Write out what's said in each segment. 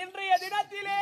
இன்றைய தினத்திலே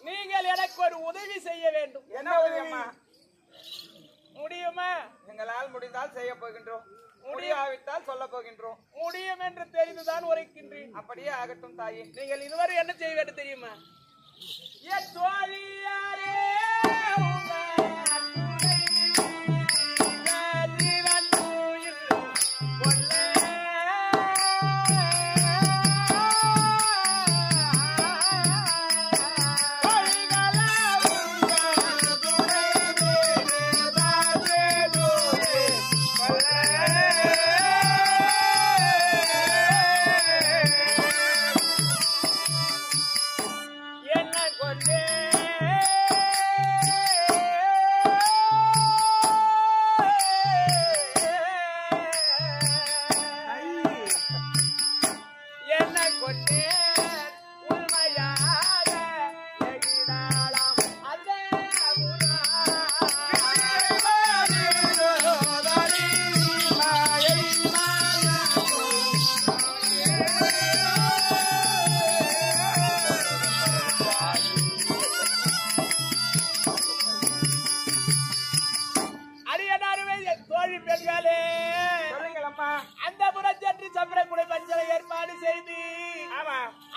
நீங்கள் எனக்கு ஒரு உதவி செய்ய வேண்டும். என்ன உதவி அம்மா? முடியுமா? எங்களால் முடிந்தால் செய்ய போகின்றோம், முடியாவிட்டால் சொல்ல போகின்றோம். முடியும் என்று தெரிந்துதான் உரைக்கின்றேன். அப்படியே ஆகட்டும் தாயே. நீங்கள் இதுவரை என்ன செய்ய வேண்டும் தெரியுமா? என் தோழியாரே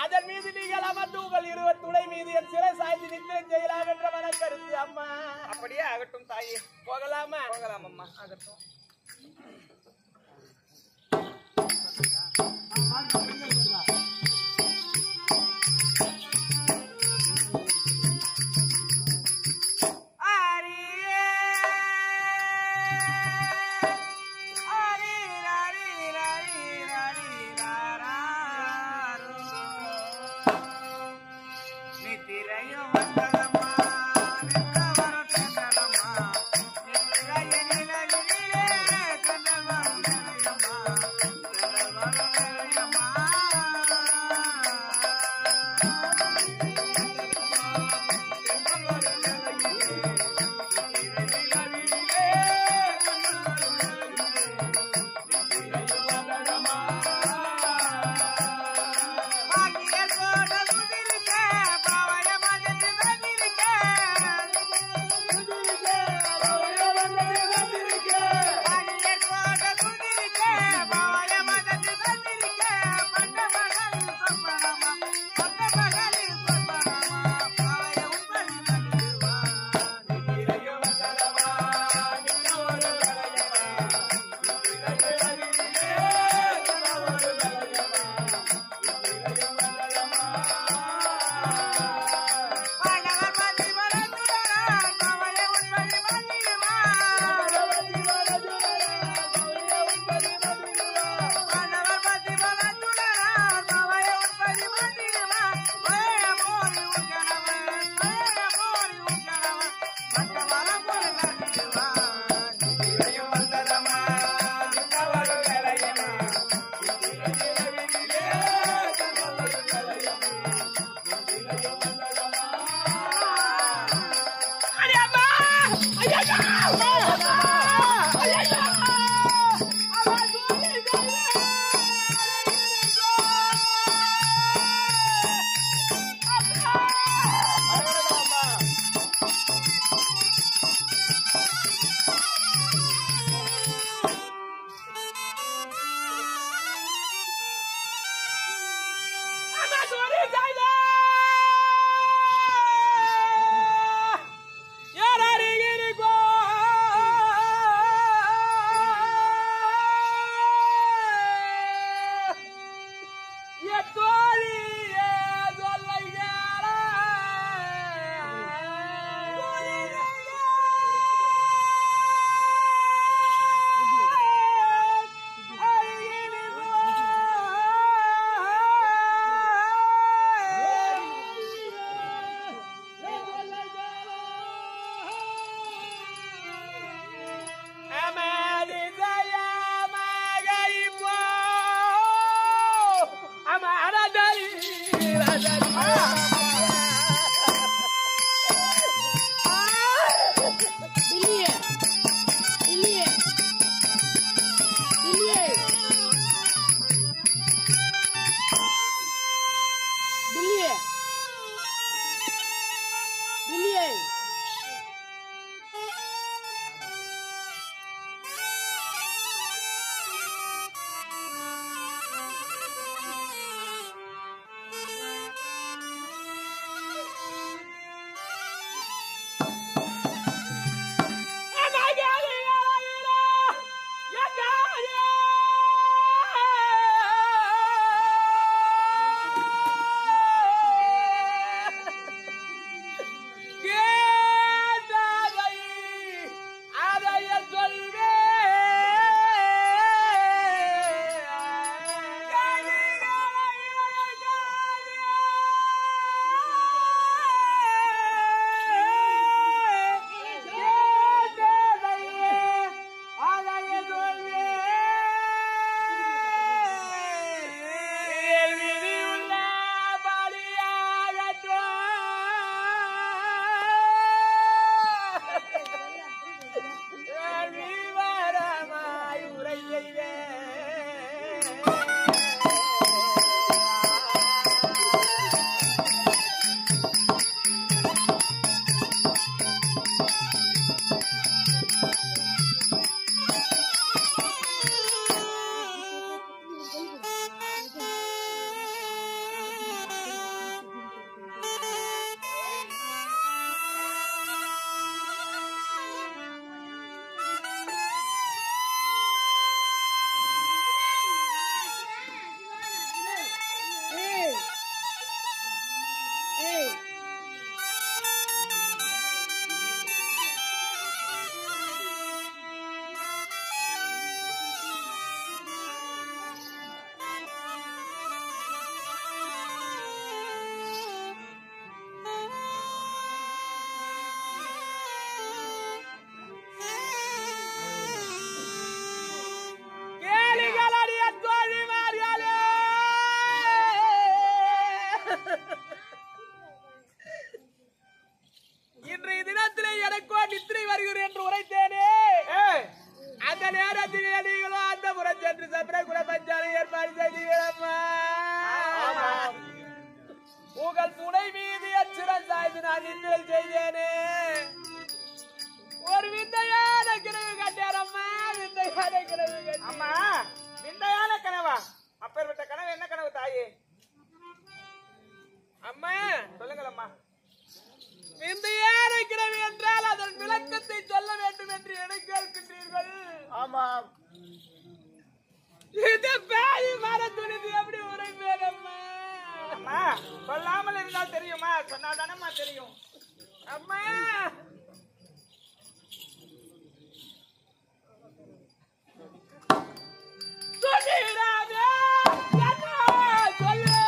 அதன் மீது நீங்கள் அமர்ந்து உங்கள் இருவர் துணை மீது என் சிறை சாய்ந்து நிச்சயம் செய்யலாம் என்ற மன கருத்து அம்மா. அப்படியே ஆகட்டும் தாயே. போகலாமா? போகலாம் அம்மா. ஆகட்டும். பாக்கிய கோட குதிரிக்க பாவய மதத்தின உங்கள் துணை மீது அச்சுரம் சாய்ந்து நான் நின்றல் செய்தேனே. ஒரு விந்தையான கிணவு கட்டாரம்மா, விந்தையான கிணவு கட்டி. அம்மா விந்தையான கனவா? அப்பேற்பட்ட கனவு என்ன கனவு தாயே? அம்மா சொல்லுங்கள் அம்மா. விந்தையான கிணவு என்றால் அதன் விளக்கத்தை சொல்ல வேண்டும் என்று எனக்கு கேட்கின்றீர்கள். ஆமா. இது பேய் மர துணிது எப்படி உரைப்பேன் அம்மா? அம்மா சொல்லாமல் இருந்தால் தெரியுமா? சொன்னால் தானம்மா தெரியும். அம்மா சொல்லிடாதே, என்ன சொல்லு?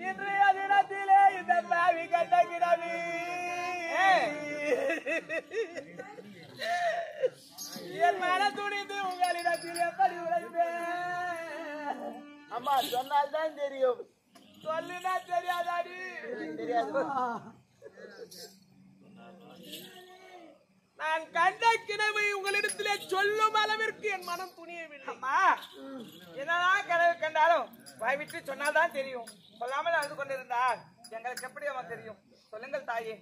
இன்றைய தினத்திலே இந்த பாவி கட்ட கிடவி என் மன துணிந்து உங்களிடத்தில் எப்படி உழைப்பேன்? அம்மா சொன்னால் தான் தெரியும். சொல்லுனா தெரியாதாடி? தெரியாது. நான் கண்ட கிணவை உங்களிடத்திலே சொல்லும் அளவிற்கு என் மனம் துணியவில்லை. அம்மா என்னதான் கனவு கண்டாலும் வாய் விட்டு சொன்னால்தான் தெரியும். சொல்லாமல் அழுது கொண்டிருந்தால் எங்களுக்கு எப்படி அம்மா தெரியும்? சொல்லுங்கள் தாயே.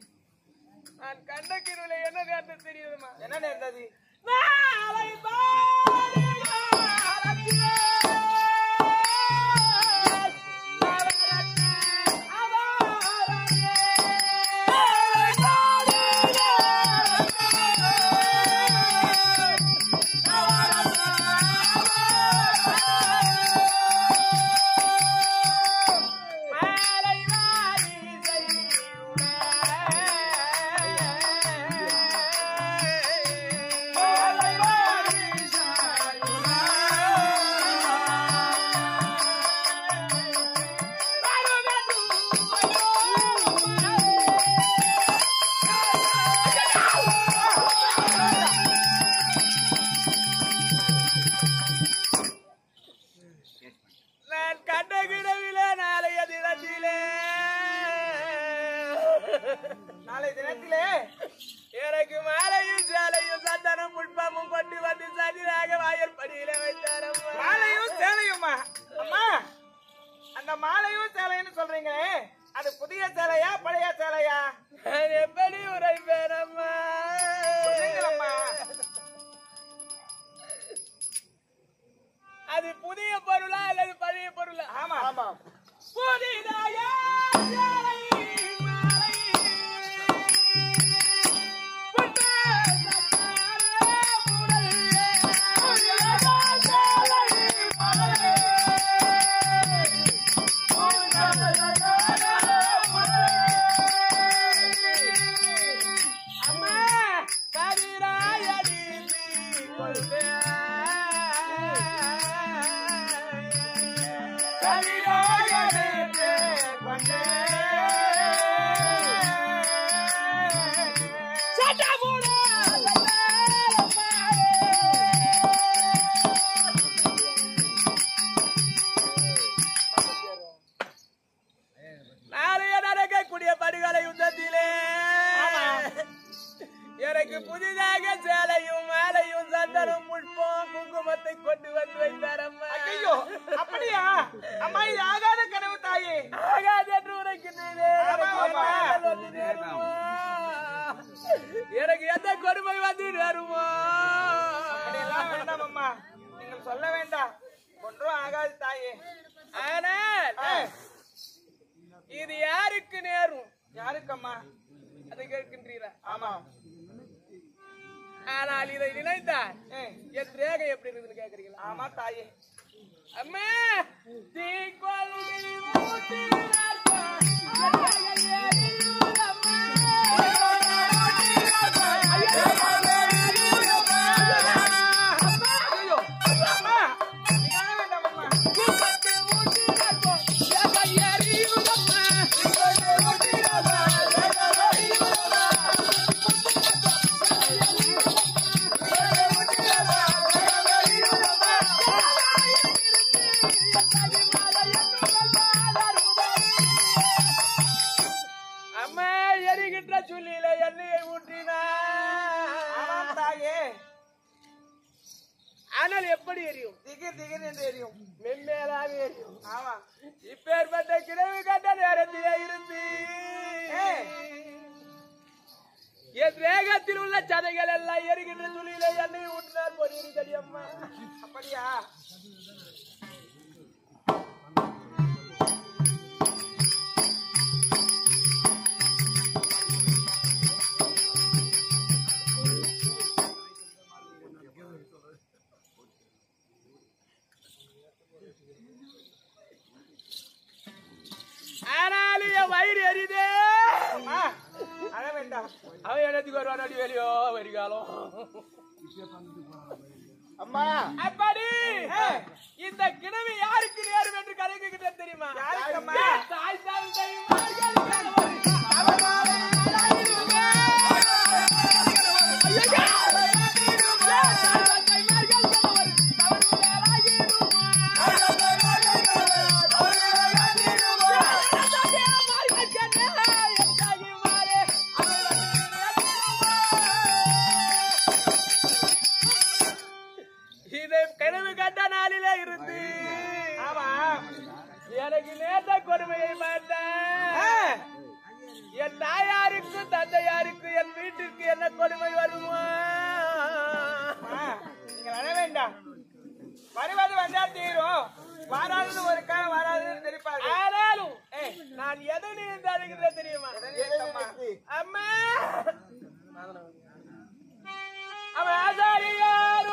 நான் கண்ட கிணவுல என்ன நேர்ந்தது தெரியுமா? என்ன நேர்ந்தது? நாளை தினத்திலே எனக்கு மாலையும் சேலையும் சந்தனம் புஷ்பமும் கொண்டு வந்து சதிராக வாயற்படியில வைத்தாரம்மா. மாலையும் சேலையுமா? அம்மா அந்த மாலையும் சேலைன்னு சொல்றீங்களே, அது புதிய சேலையா பழைய சேலையா? எப்படி உரைப்பேனம்மா? அது புதிய பொருளா அல்லது பழைய பொருளா? ஆமா ஆமா. புதிதாய சேலை மாலை எனக்கு புதிதாக சேலையும் மாலையும் சந்தனம் புஷ்பம் குங்குமத்தை கொண்டு வந்து வைத்தார் அம்மா. ஐயோ அப்படியா அம்மா இது ஆகாத கனவு தாயே. ஆகாது என்று உரைக்கின்றீரே. எனக்கு எந்த கொடுமை வந்து நேருமோ? அப்படியெல்லாம் வேண்டாம் அம்மா, நீங்கள் சொல்ல வேண்டாம், ஒன்றும் ஆகாது தாயே. ஆனால் இது யாருக்கு நேரும்? யாருக்கம்மா அதை கேட்கின்றீரா? ஆமா. ஆனால் இதை நினைத்தால் என் ரேகை எப்படி இருக்குதுன்னு கேக்குறீங்களா? ஆமா தாயே. அம்மா சொல்லில எண்ணெயை ஊற்றினார் தாயே. ஆனால் எப்படி எரியும்? திகிர் திகிர் என்று எரியும், மென்மேலாக எரியும். ஆமா. இப்பேற்பட்ட கிழவு கட்ட நேரத்திலே இருந்து என் வேகத்தில் உள்ள சதைகள் எல்லாம் எரிகின்ற துளியில எண்ணெய் ஊற்றினார் போறீங்க தெரியுமா? அப்படியா? ஆனாலும் என் வயிறு எரியுதே. அழ வேண்டாம், அவன் என்னத்துக்கு வருவான் அடி வெளியோ வரிகாலம். அம்மா அப்படி இந்த கிணவி யாருக்கு நேரும் என்று கலைக்கிட்ட தெரியுமா? தாய் தாய் கனவு கட்ட நாளிலே இருந்து எனக்கு நேர்ந்த கொடுமையை பார்த்தேன். என் தாயாருக்கு தந்தையாருக்கு என் வீட்டிற்கு என்ன கொடுமை வருமா? நீங்கள் அழ வேண்டாம், வருவது வந்தா தீரும், வராது ஒரு காலம் வராதுன்னு தெரிப்பாரு. ஆனாலும் நான் எதை நீந்து அழுகிறேன் தெரியுமா? அம்மா அவன் ஆசாரியார்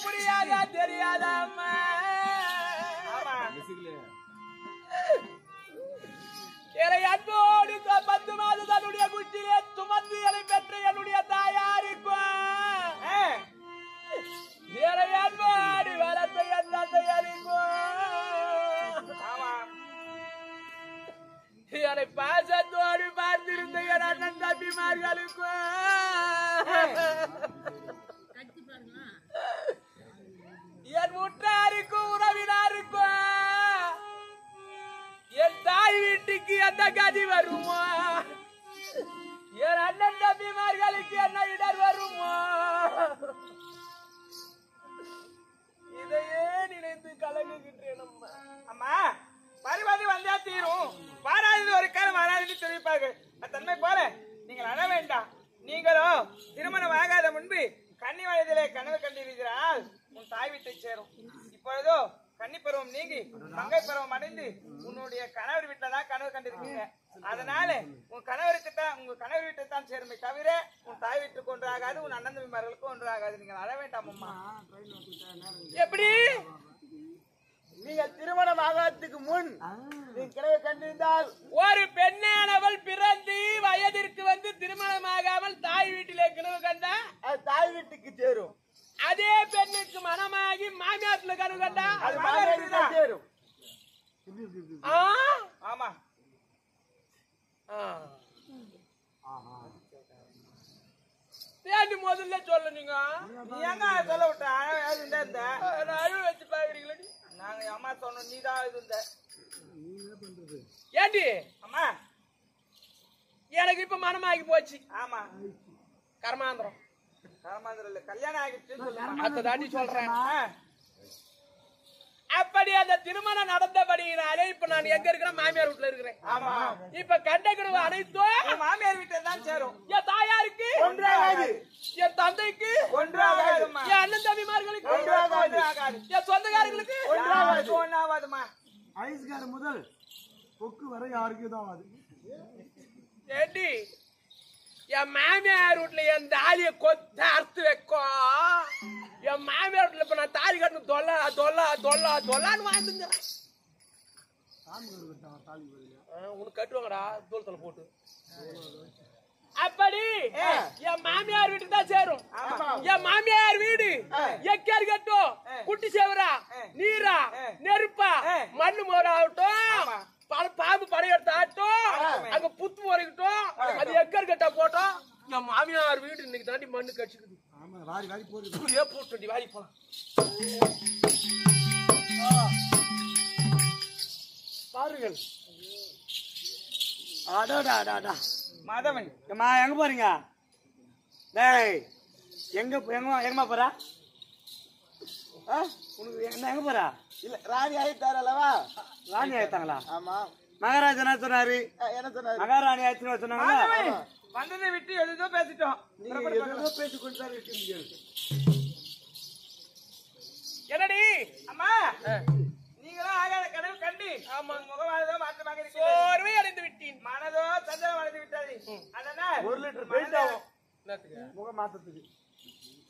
புரியாதா தெரியாதாம்மா என்னை அன்போடு 10 மாதம் தன்னுடைய குச்சிலே சுமந்து என்னை பெற்ற என்னுடைய தாயாருக்கும் என்னை அன்போடு வளர்த்த என் தந்தையாருக்கும் என்னை பாசத்தோடு பார்த்திருந்த என் அண்ணன் தம்பிமார்களுக்கும் என் முற்றாருக்கும் உறவினாருக்கும் என் தாய் வீட்டுக்கு எந்த கதி வருமோ என் அண்ணன் தம்பிமார்களுக்கு என்ன இடர் வருமோ இதையே நினைத்து கலங்குகின்றேன் அம்மா பரிவாதி வந்தா தீரும் வாராது ஒரு காலம் வராதுன்னு தெரிவிப்பார்கள் தன்மை போல நீங்கள் அழ வேண்டாம் நீங்களும் திருமணம் ஆகாத முன்பு கன்னி வயதிலே கனவு கண்டிருக்கிறால் உன் தாய் வீட்டை சேரும் இப்பொழுதோ கன்னி பருவம் நீங்கி மங்கை பருவம் அடைந்து உன்னுடைய கணவர் வீட்டில தான் கனவு கண்டிருக்கீங்க அதனால உன் கணவர் வீட்டை தான் சேருமே தவிர உன் தாய் வீட்டுக்கு ஒன்று ஆகாது உன் அண்ணன் தம்பிமார்களுக்கும் ஒன்று ஆகாது நீங்கள் அழ வேண்டாம் அம்மா எப்படி நீங்க திருமணம் ஆகாததுக்கு முன் நீ கிழவை கண்டிருந்தால் ஒரு பெண்ணானவள் பிறந்து வயதிற்கு வந்து திருமணம் ஆகாமல் தாய் வீட்டிலே கிணவு கண்டா அது தாய் வீட்டுக்கு சேரும் அதே பெண்ணுக்கு மனமாகி மாமியாட்டுல கனவு கண்டா அது மாமியாருக்கு சேரும் ஆமா தேடி முதல்ல சொல்ல நீங்க எங்க சொல்ல விட்ட அழுவ வச்சு பாக்குறீங்களா நாங்க அம்மா சொன்னோம் நீதான் இருந்த ஏண்டி அம்மா எனக்கு இப்ப மனமாகி போச்சு ஆமா கர்மாந்திரம் இல்ல கல்யாணம் ஆகிடுச்சு அத தாண்டி சொல்றேன் அப்படி அந்த திருமணம் நடந்தபடியினாலே இப்ப நான் எங்க இருக்கிறேன் மாமியார் வீட்டுல இருக்கிறேன் ஆமா இப்ப கண்டகிரவு அனைத்தும் மாமியார் வீட்டுல தான் சேரும் என் தாயாருக்கு ஒன்றாகாது என் தந்தைக்கு ஒன்றாகாது என் அண்ணன் தம்பிமார்களுக்கு ஒன்றாகாது என் சொந்தக்காரர்களுக்கு ஒன்றாகாதுமா ஐஸ்கார முதல் பொக்கு வரை யாருக்கும் தான் ஆகாது ஏண்டி என் மாமியார் வீட்டுல என் தாலிய கொத்த அறுத்து வைக்கும் என் மாமியார் வீட்டுல இப்ப நான் தாலி கட்டணும் தொல்லான்னு வாழ்ந்துங்கிறேன் உனக்கு கட்டுவாங்கடா தூளத்துல போட்டு அப்படி என் மாமியார் வீட்டுக்கு தான் சேரும் என் மாமியார் வீடு எக்கேர் கட்டும் குட்டி சேவரா நீரா நெருப்பா மண்ணு மோராகட்டும் பாம்பு படையெடுத்து ஆட்டும் அங்க புத்து முறைக்கட்டும் அது எக்கர் கட்டா போட்டோம் என் மாமியார் வீடு இன்னைக்கு தாண்டி மண்ணு கடிச்சுக்குது போட்டு வாரி போலாம் பாருங்கள் மாதவன் எங்க போறீங்க டேய் எங்கம்மா போறா உனக்கு எங்க போறா இல்ல ராணி ஆயிட்டாரு அல்லவா ராணி ஆயிட்டாங்களா ஆமா மகாராஜா என்ன சொன்னாரு என்ன சொன்னாரு மகாராணி ஆயிடுச்சுன்னு சொன்னாங்க வந்ததை விட்டு எதுதோ பேசிட்டோம் பேசிக்கொண்டு என்னடி அம்மா நீங்களும் ஆகாத கனவு கண்டி முகமானதோ மாற்றமாக சோர்வை அடைந்து விட்டேன் மனதோ சந்தனம் அடைந்து விட்டது அதனால் 1 லிட்டர் பெயிண்ட் ஆகும் முகம் மாத்தத்துக்கு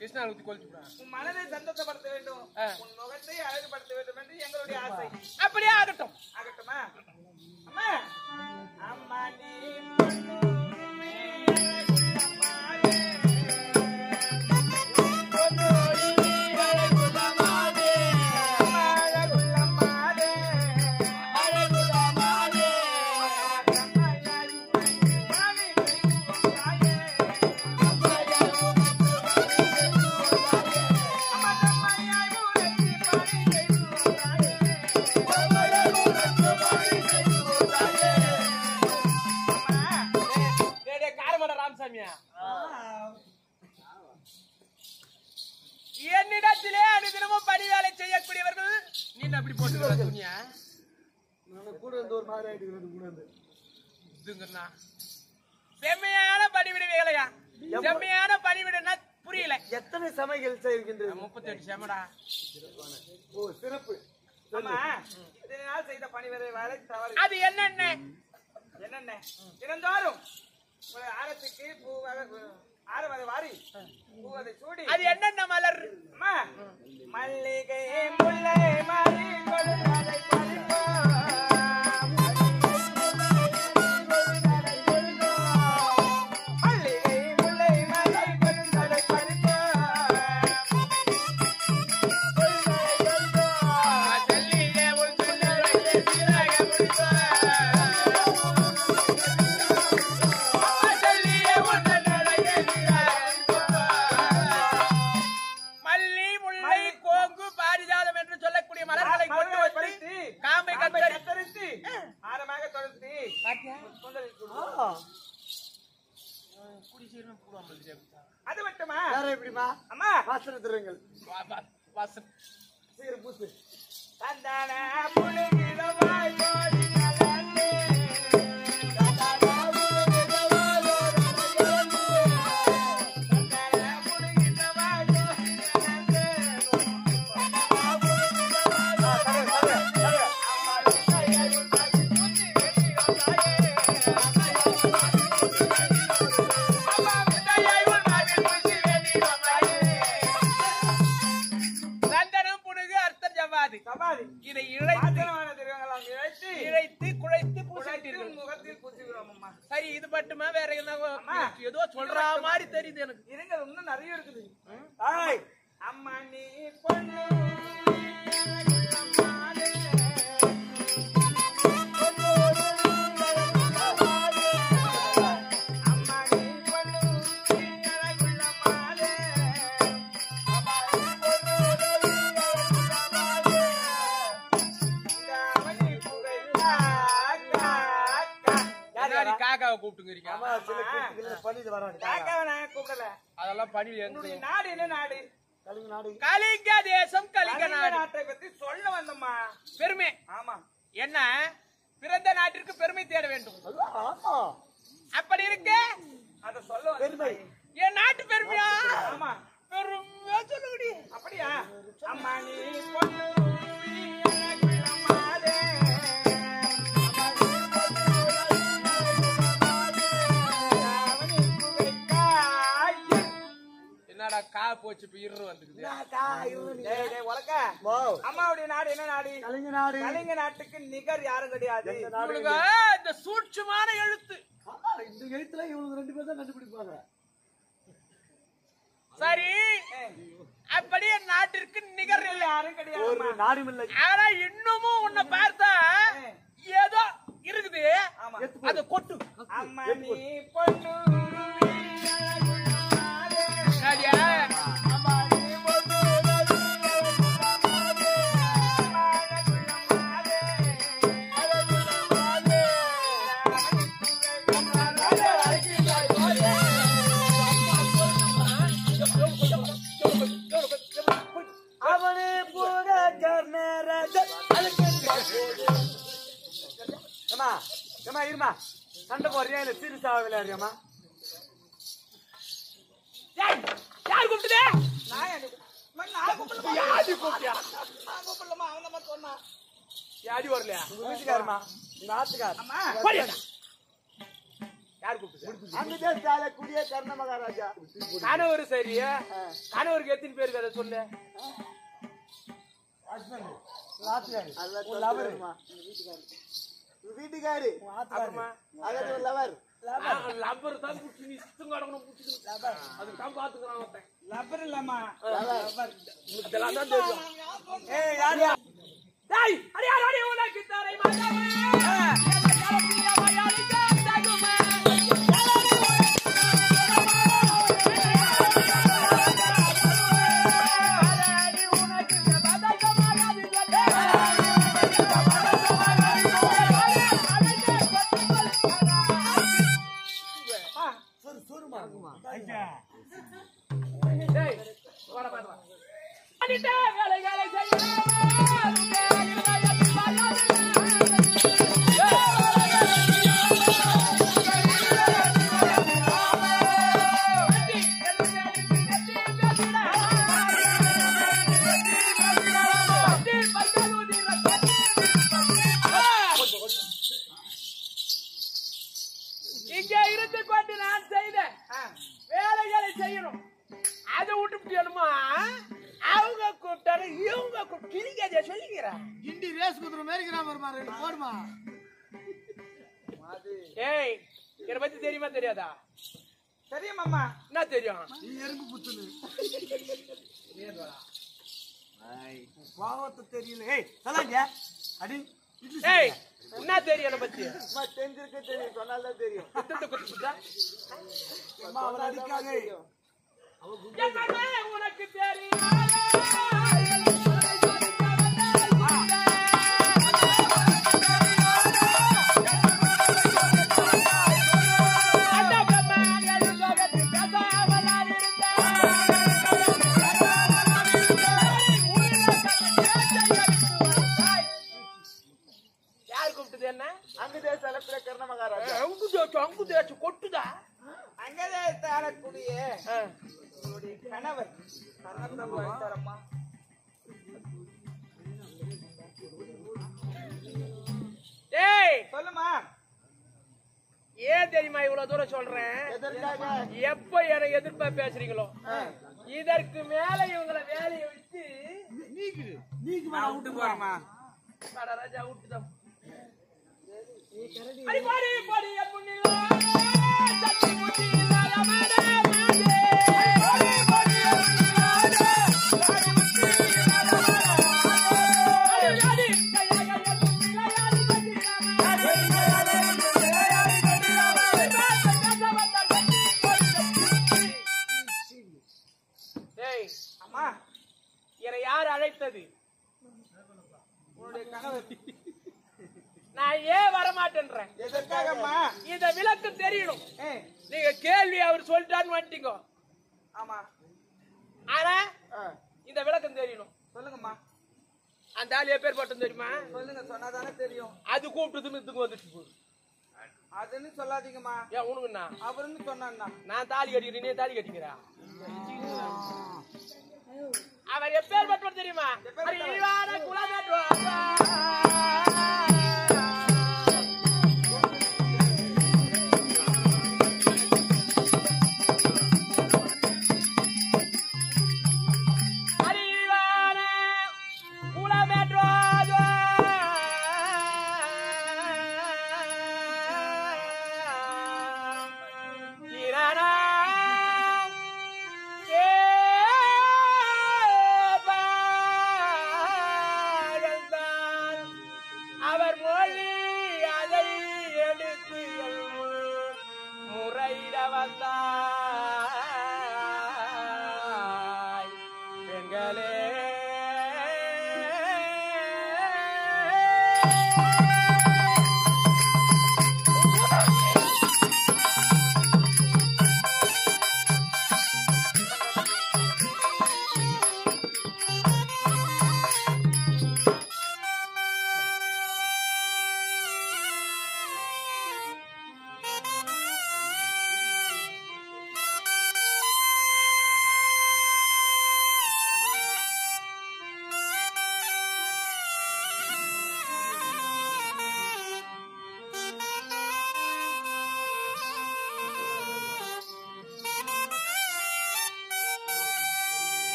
கிருஷ்ணா ஊத்தி கொளுத்துடா உன் மனதை சந்தோஷப்படுத்த வேண்டும் உன் முகத்தை அழகுபடுத்த வேண்டும் என்று எங்களுடைய ஆசை அப்படியே ஆகட்டும் ஆகட்டுமா அம்மா அம்மா நீ என்னிடத்திலே அனுதினமும் பணி வேலை செய்யக்கூடியவர்கள் நீ அப்படி போட்டு துணியா கூட இருந்து ஒரு மாதிரி ஆயிட்டு கூட இருந்து செம்மையான பணிவிட வேலையா செம்மையான பணிவிடனா புரியல எத்தனை சமையல் செய்கின்றது 38 செமடா ஓ சிறப்பு இத்தனை நாள் செய்த பணிவரை வேலை தவறு அது என்னென்ன தினந்தோறும் ஒரு ஆரத்துக்கு ஆரவதை வாரி பூவதை சூடி அது என்னென்ன மலர்? அம்மா மல்லிகை முல்லை மாறி கொடுத்தாலை பறிப்போம் மல்லிகை முல்லை மாறி கொடுத்தாலை பறிப்போம் சொல்லியே ஒரு சொல்ல வைத்து சீராக முடிப்போம் அது மட்டுமா எப்படிமா அம்மா வாசனை தருவீங்கள் சீர பூசு தந்தான புலிகிழவாய் போடி நலனே தந்தான புலிகிழவாய் சமாதி இதை இழைத்து குழைத்து பூசிட்டீர்கள். முகத்தில் பூசிக்கிறோம் அம்மா. சரி இது மட்டுமா வேற என்ன ஏதோ சொல்ற மாதிரி தெரியுது எனக்கு. இருங்க இன்னும் நிறைய இருக்குது. அம்மா நீ பொண்ணு காக்காவை கூப்பிட்டுங்க. அதெல்லாம் பணி நாடு என்ன நாடு? கலிங்க தேசம் கலிங்க நாடு. நாட்டை பத்தி சொல்ல வந்தம்மா. பெருமை. ஆமா என்ன பிறந்த நாட்டிற்கு பெருமை தேட வேண்டும். அப்படி இருக்க அத சொல்ல பெருமை என் நாட்டு பெருமையா? ஆமா பெருமையா சொல்லுடி. அப்படியா? அம்மா நீ என்னடா கா போச்சு இப்ப இரு வந்துக்குது. அம்மாவுடைய நாடு என்ன நாடு? கலிங்க நாடு. கலிங்க நாட்டுக்கு நிகர் யாரும் கிடையாது. இந்த சூட்சுமான எழுத்து இந்த எழுத்துல இவங்க 2 பேர் தான் கண்டுபிடிப்பாங்க. சரி அப்படியே நாட்டிற்கு நிகர் யாரும் கிடையாது. ஒரு நாடும் இல்லை. ஆனா இன்னமும் உன்னை பார்த்தா ஏதோ இருக்குது. அது கொட்டு. அம்மா நீ பொண்ணு இருமா சண்டை போறியா இல்ல சீரியஸாக விளையாடுறியாமா? யார் கூப்பிட்டுதே? யாடி வரலையா? வீட்டுக்காரமா இந்த ஆத்துக்கார் யார் கூப்பிட்டு? அந்த குடிய கர்ண மகாராஜா கணவர். சரியா கணவருக்கு எத்தனை பேருக்கு அதை சொல்லு. வீட்டுக்காரு லப்பர் தான் அதுக்கு தான் பாத்துக்கிறான். லப்பர் இல்லம்மா இதெல்லாம் தான் தெரியும். உனக்கு தரை இங்கே இருந்து கொண்டு ரேஸ் குதிரை மேய்க்கிறான் வருமா போடுமா ஏய் என்ன பத்தி தெரியுமா தெரியாதா? தெரியும் அம்மா. என்ன தெரியும்? நீ எறும்பு புத்துன்னு பாவத்தை தெரியல. ஏய் சொல்லாங்க அடி. ஏய் என்ன தெரியும் என்ன பத்தி? தெரிஞ்சிருக்கு தெரியும் சொன்னால்தான் தெரியும். அவன் அடிக்காதே. உனக்கு தெரியும் கொட்டுதா அங்கதே தாரக்கூடிய உங்களுடைய கணவர் கண்ணம்மா ஏய் சொல்லுமா. ஏன் தெரியுமா இவ்வளவு தூரம் சொல்றேன்? எப்ப என்னை எதிர்ப்பா பேசுறீங்களோ இதற்கு மேல இவங்களை வேலையை வச்சு நீக்கு விட்டு போறமா ராஜா விட்டுதான் அடி பாடி பாடி முன்னிலா சக்தி முத்தி இல்லாத மாடே மாடே பாடி பாடி முன்னிலா சக்தி முத்தி இல்லாத மாடே அடி கையா கையா முன்னிலா யாரி கட்டிராமா அடி கையா யாரி கட்டிராமா ஏய் அம்மா என்னை யார் அழைத்தது? உன்னுடைய கணவர். நான் ஏன் வரமாட்டேன்றேன்? எதற்காகம்மா? இத விளக்கு தெரியணும். ஏய் நீங்க கேள்வி அவர் சொல்லிட்டான்னு வந்துட்டீங்க. ஆமா. ஆனா இந்த விளக்கம் தெரியணும். சொல்லுங்கம்மா. அந்த ஆள் எப்பேர் பட்டம் தெரியுமா? சொல்லுங்க சொன்னாதானே தெரியும். அது கூப்பிட்டதுன்னு இதுக்கு வந்துட்டு போகுது. அதுன்னு சொல்லாதீங்கம்மா. ஏன் உனக்குண்ணா அவருன்னு சொன்னான்னா நான் தாலி கட்டிக்கிறேன், நீ தாலி கட்டிக்கிறா? அவர் எப்பேர் பட்டம் தெரியுமா? அறிவான குலதேவா.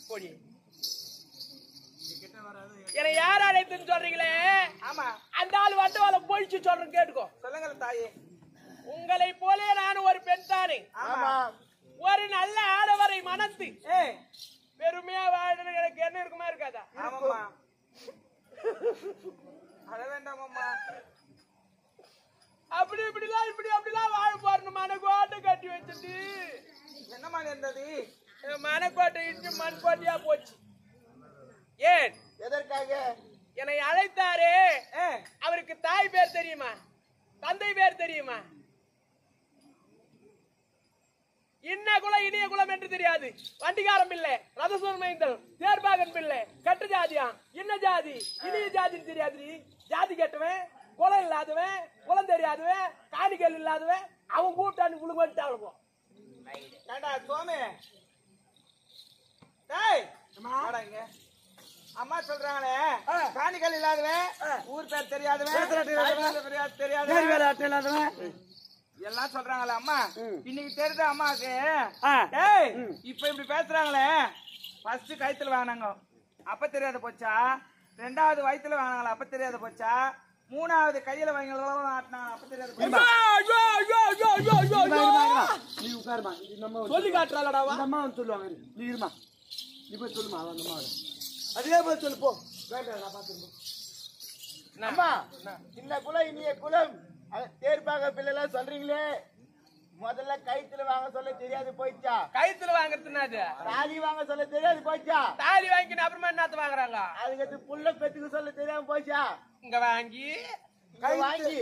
போடி என்னை யார் அழைத்துன்னு சொல்றீங்களே? ஆமா அந்த ஆள் வந்து அவளை போயிச்சு சொல்றேன் கேட்டுக்கோ. சொல்லுங்க தாயே. உங்களை போலே நானும் ஒரு பெண் தானே. ஆமா ஒரு நல்ல ஆடவரை மனத்து பெருமையா வாழணும் எனக்கு என்ன இருக்குமா இருக்காதா? ஆமாம்மா அத வேண்டாமம்மா. அப்படி அப்படிலாம் வாழ போறணும். மனக்கோட்டை கட்டி வச்சுட்டு என்னம்மா இருந்தது? மனக்கோட்டை இட்டு மண் கோட்டையா போச்சு. ஏன் எதற்காக என்னை அழைத்தாரே? அவருக்கு தாய் பேர் தெரியுமா? தந்தை பேர் தெரியுமா? இன்ன குலம் இனிய குலம் என்று தெரியாது. வண்டிகாரம் பிள்ளை, ரதசூர் மைந்தல், தேர்பாகன் பிள்ளை, கட்டு ஜாதியா, இன்ன ஜாதி இனிய ஜாதின்னு தெரியாது. ஜாதி கேட்டவன், குலம் இல்லாதவன், குலம் தெரியாதவன், காணிக்கல் இல்லாதவன், அவன் கூட்டாண்டு உழுங்கட்டு அழுவோம். சோமே டேய் அம்மா சொல்றாங்களே காணிக்கல் இல்லாதவன், ஊர் பேர் தெரியாதவன் எல்லாம் சொல்றாங்களே அம்மா. இன்னைக்கு தெரியுது அம்மாக்கு. இப்ப இப்படி பேசுறாங்களே, ஃபர்ஸ்ட் கைத்துல வாங்கினாங்க அப்ப தெரியாத போச்சா, ரெண்டாவது வயித்துல வாங்கினாங்களா அப்ப தெரியாத போச்சா, மூணாவது கையில வாங்கினாங்க அப்ப தெரியாத போச்சா. நீ உட்காருமா, சொல்லி காட்டுறாளடா அந்த அம்மா வந்து சொல்லுவாங்க. நீ இருமா, நீ போய் சொல்லுமா அந்த அம்மா. அதே போய் சொல்லு போ. வேண்டாம் நான் பாத்துருந்தோம். அம்மா இந்த குலம் இனிய குலம் தேர்ப்பாக பிள்ளை சொல்றீங்களே, முதல்ல கைத்துல வாங்க சொல்ல தெரியாது போயிடுச்சா? கைத்துல வாங்குறது தாலி வாங்க சொல்ல தெரியாது போயிடுச்சா? தாலி வாங்கின அப்புறமா என்னத்த வாங்குறாங்க? அதுக்கு புள்ள பெத்துக்க சொல்ல தெரியாம போயிடுச்சா? இங்க வாங்கி வாங்கி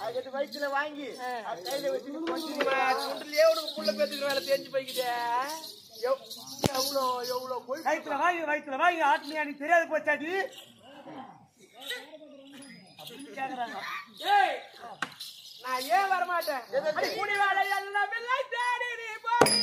அதுக்கு வயிற்றுல வாங்கி கையில வச்சுட்டு சுண்டுலயே உனக்கு புள்ள பெத்துக்கிற வேலை தெரிஞ்சு போய்க்குதே. எவ்வளவு வயிற்றுல வாங்கி ஆட்டுலையா நீ தெரியாது போச்சாடி கேக்குறாங்க. நான் ஏன் வரமாட்டேன்? குடி வேலை எல்லாம் இல்லை தேடி நீ போய்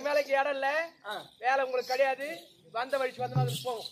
வேலைக்கு இடம் இல்ல, வேலை உங்களுக்கு கிடையாது. வந்த வழி வந்த மாதிரி போகும்.